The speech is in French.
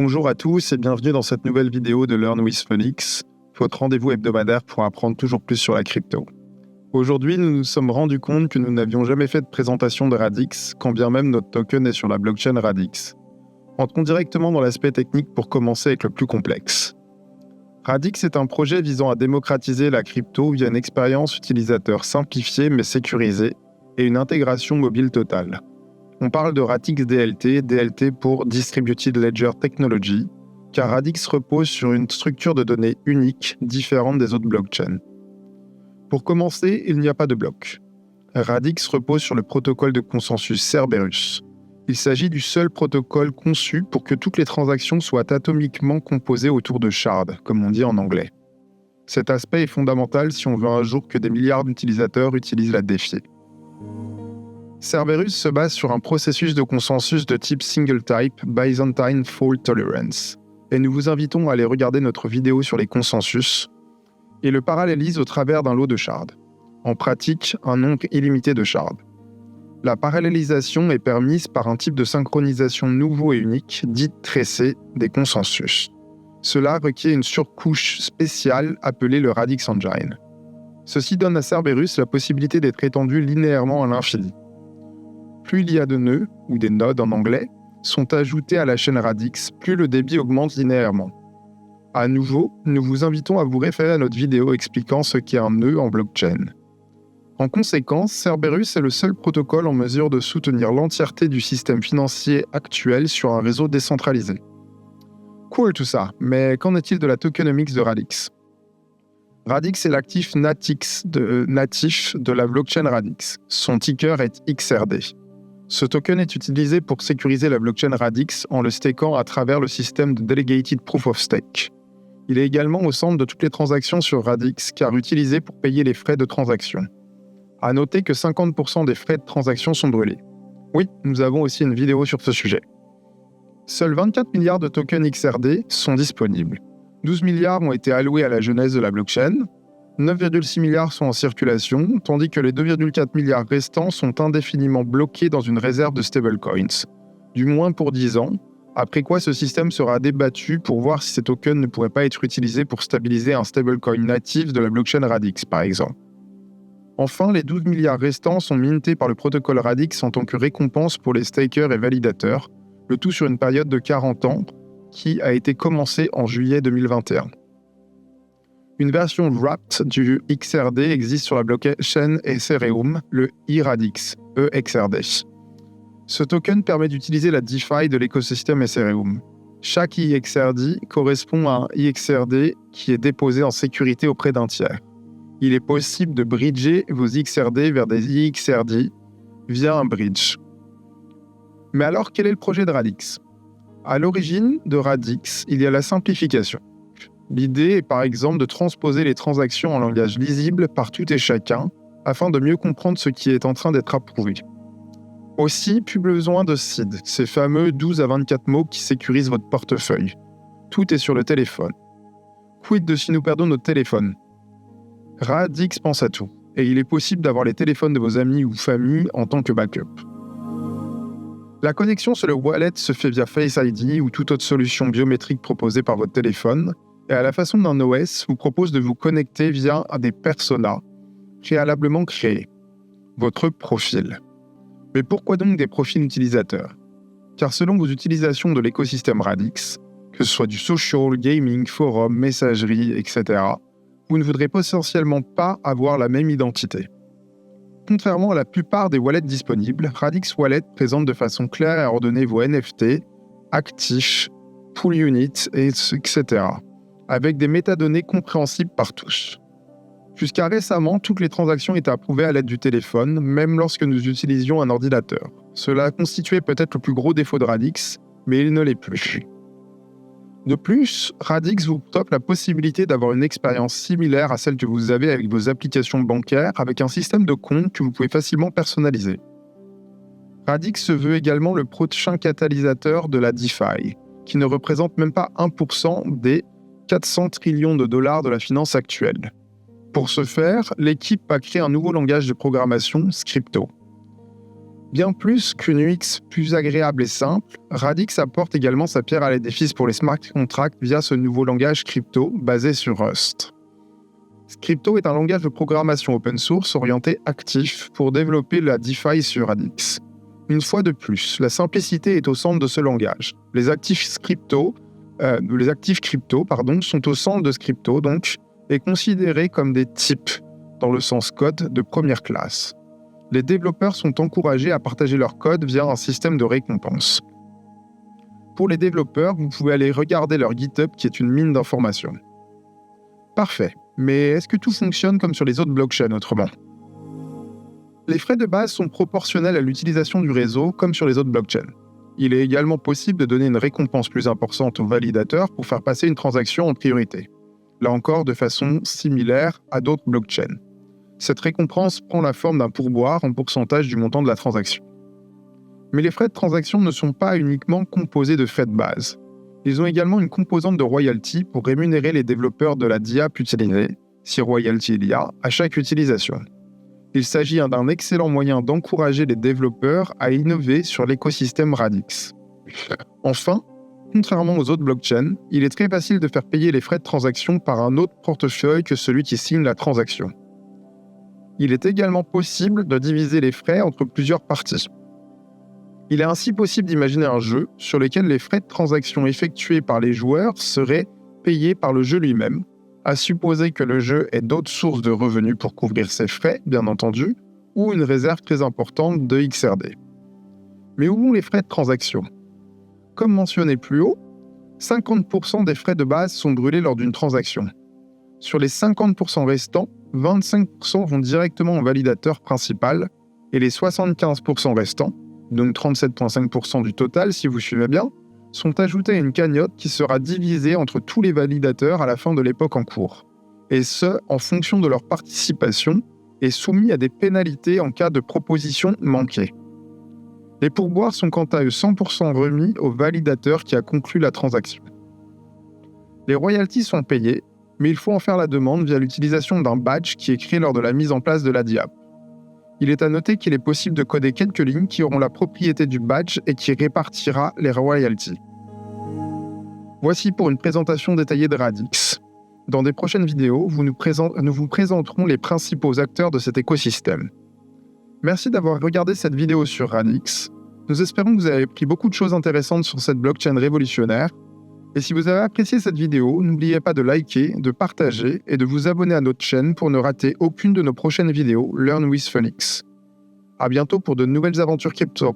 Bonjour à tous et bienvenue dans cette nouvelle vidéo de Learn with Phoenix, votre rendez-vous hebdomadaire pour apprendre toujours plus sur la crypto. Aujourd'hui, nous nous sommes rendus compte que nous n'avions jamais fait de présentation de Radix, quand bien même notre token est sur la blockchain Radix. Entrons directement dans l'aspect technique pour commencer avec le plus complexe. Radix est un projet visant à démocratiser la crypto via une expérience utilisateur simplifiée mais sécurisée et une intégration mobile totale. On parle de Radix DLT, DLT pour Distributed Ledger Technology, car Radix repose sur une structure de données unique, différente des autres blockchains. Pour commencer, il n'y a pas de bloc. Radix repose sur le protocole de consensus Cerberus. Il s'agit du seul protocole conçu pour que toutes les transactions soient atomiquement composées autour de shards, comme on dit en anglais. Cet aspect est fondamental si on veut un jour que des milliards d'utilisateurs utilisent la DeFi. Cerberus se base sur un processus de consensus de type Single Type Byzantine Fault Tolerance, et nous vous invitons à aller regarder notre vidéo sur les consensus, et le parallélise au travers d'un lot de shards. En pratique, un nombre illimité de shards. La parallélisation est permise par un type de synchronisation nouveau et unique, dite tracée, des consensus. Cela requiert une surcouche spéciale appelée le Radix Engine. Ceci donne à Cerberus la possibilité d'être étendu linéairement à l'infini. Plus il y a de nœuds, ou des nodes en anglais, sont ajoutés à la chaîne Radix, plus le débit augmente linéairement. À nouveau, nous vous invitons à vous référer à notre vidéo expliquant ce qu'est un nœud en blockchain. En conséquence, Cerberus est le seul protocole en mesure de soutenir l'entièreté du système financier actuel sur un réseau décentralisé. Cool tout ça, mais qu'en est-il de la tokenomics de Radix ? Radix est l'actif natif de la blockchain Radix. Son ticker est XRD. Ce token est utilisé pour sécuriser la blockchain Radix en le stakant à travers le système de Delegated Proof of Stake. Il est également au centre de toutes les transactions sur Radix car utilisé pour payer les frais de transaction. À noter que 50% des frais de transaction sont brûlés. Oui, nous avons aussi une vidéo sur ce sujet. Seuls 24 milliards de tokens XRD sont disponibles. 12 milliards ont été alloués à la jeunesse de la blockchain, 9,6 milliards sont en circulation, tandis que les 2,4 milliards restants sont indéfiniment bloqués dans une réserve de stablecoins, du moins pour 10 ans, après quoi ce système sera débattu pour voir si ces tokens ne pourraient pas être utilisés pour stabiliser un stablecoin natif de la blockchain Radix, par exemple. Enfin, les 12 milliards restants sont mintés par le protocole Radix en tant que récompense pour les stakers et validateurs, le tout sur une période de 40 ans, qui a été commencée en juillet 2021. Une version wrapped du XRD existe sur la blockchain Ethereum, le eRadix, EXRD. Ce token permet d'utiliser la DeFi de l'écosystème Ethereum. Chaque EXRD correspond à un EXRD qui est déposé en sécurité auprès d'un tiers. Il est possible de bridger vos XRD vers des EXRD via un bridge. Mais alors, quel est le projet de Radix ? À l'origine de Radix, il y a la simplification. L'idée est par exemple de transposer les transactions en langage lisible par tout et chacun, afin de mieux comprendre ce qui est en train d'être approuvé. Aussi, plus besoin de seed, ces fameux 12 à 24 mots qui sécurisent votre portefeuille. Tout est sur le téléphone. Quid de si nous perdons notre téléphone ? Radix pense à tout, et il est possible d'avoir les téléphones de vos amis ou famille en tant que backup. La connexion sur le wallet se fait via Face ID ou toute autre solution biométrique proposée par votre téléphone, et à la façon d'un OS vous propose de vous connecter via des personas préalablement créés, votre profil. Mais pourquoi donc des profils utilisateurs ? Car selon vos utilisations de l'écosystème Radix, que ce soit du social, gaming, forum, messagerie, etc., vous ne voudrez potentiellement pas avoir la même identité. Contrairement à la plupart des wallets disponibles, Radix Wallet présente de façon claire et ordonnée vos NFT, actifs, pool units, etc., avec des métadonnées compréhensibles par tous. Jusqu'à récemment, toutes les transactions étaient approuvées à l'aide du téléphone, même lorsque nous utilisions un ordinateur. Cela constituait peut-être le plus gros défaut de Radix, mais il ne l'est plus. De plus, Radix vous offre la possibilité d'avoir une expérience similaire à celle que vous avez avec vos applications bancaires, avec un système de compte que vous pouvez facilement personnaliser. Radix se veut également le prochain catalyseur de la DeFi, qui ne représente même pas 1% des 400 trillions de dollars de la finance actuelle. Pour ce faire, l'équipe a créé un nouveau langage de programmation, Scripto. Bien plus qu'une UX plus agréable et simple, Radix apporte également sa pierre à l'édifice pour les smart contracts via ce nouveau langage crypto basé sur Rust. Crypto est un langage de programmation open source orienté actif pour développer la DeFi sur Radix. Une fois de plus, la simplicité est au centre de ce langage. Les actifs crypto sont au centre de Scripto donc, et considérés comme des types, dans le sens code de première classe. Les développeurs sont encouragés à partager leur code via un système de récompense. Pour les développeurs, vous pouvez aller regarder leur GitHub qui est une mine d'informations. Parfait, mais est-ce que tout fonctionne comme sur les autres blockchains autrement ? Les frais de base sont proportionnels à l'utilisation du réseau comme sur les autres blockchains. Il est également possible de donner une récompense plus importante aux validateurs pour faire passer une transaction en priorité. Là encore, de façon similaire à d'autres blockchains. Cette récompense prend la forme d'un pourboire en pourcentage du montant de la transaction. Mais les frais de transaction ne sont pas uniquement composés de frais de base. Ils ont également une composante de royalty pour rémunérer les développeurs de la DApp utilisée, si royalty il y a, à chaque utilisation. Il s'agit d'un excellent moyen d'encourager les développeurs à innover sur l'écosystème Radix. Enfin, contrairement aux autres blockchains, il est très facile de faire payer les frais de transaction par un autre portefeuille que celui qui signe la transaction. Il est également possible de diviser les frais entre plusieurs parties. Il est ainsi possible d'imaginer un jeu sur lequel les frais de transaction effectués par les joueurs seraient payés par le jeu lui-même, à supposer que le jeu ait d'autres sources de revenus pour couvrir ses frais, bien entendu, ou une réserve très importante de XRD. Mais où vont les frais de transaction ? Comme mentionné plus haut, 50% des frais de base sont brûlés lors d'une transaction. Sur les 50% restants, 25% vont directement au validateur principal et les 75% restants, donc 37,5% du total si vous suivez bien, sont ajoutés à une cagnotte qui sera divisée entre tous les validateurs à la fin de l'époque en cours. Et ce, en fonction de leur participation et soumis à des pénalités en cas de proposition manquée. Les pourboires sont quant à eux 100% remis au validateur qui a conclu la transaction. Les royalties sont payées, mais il faut en faire la demande via l'utilisation d'un badge qui est créé lors de la mise en place de la DApp. Il est à noter qu'il est possible de coder quelques lignes qui auront la propriété du badge et qui répartira les royalties. Voici pour une présentation détaillée de Radix. Dans des prochaines vidéos, nous vous présenterons les principaux acteurs de cet écosystème. Merci d'avoir regardé cette vidéo sur Radix. Nous espérons que vous avez appris beaucoup de choses intéressantes sur cette blockchain révolutionnaire. Et si vous avez apprécié cette vidéo, n'oubliez pas de liker, de partager et de vous abonner à notre chaîne pour ne rater aucune de nos prochaines vidéos Learn with Phoenix. À bientôt pour de nouvelles aventures crypto.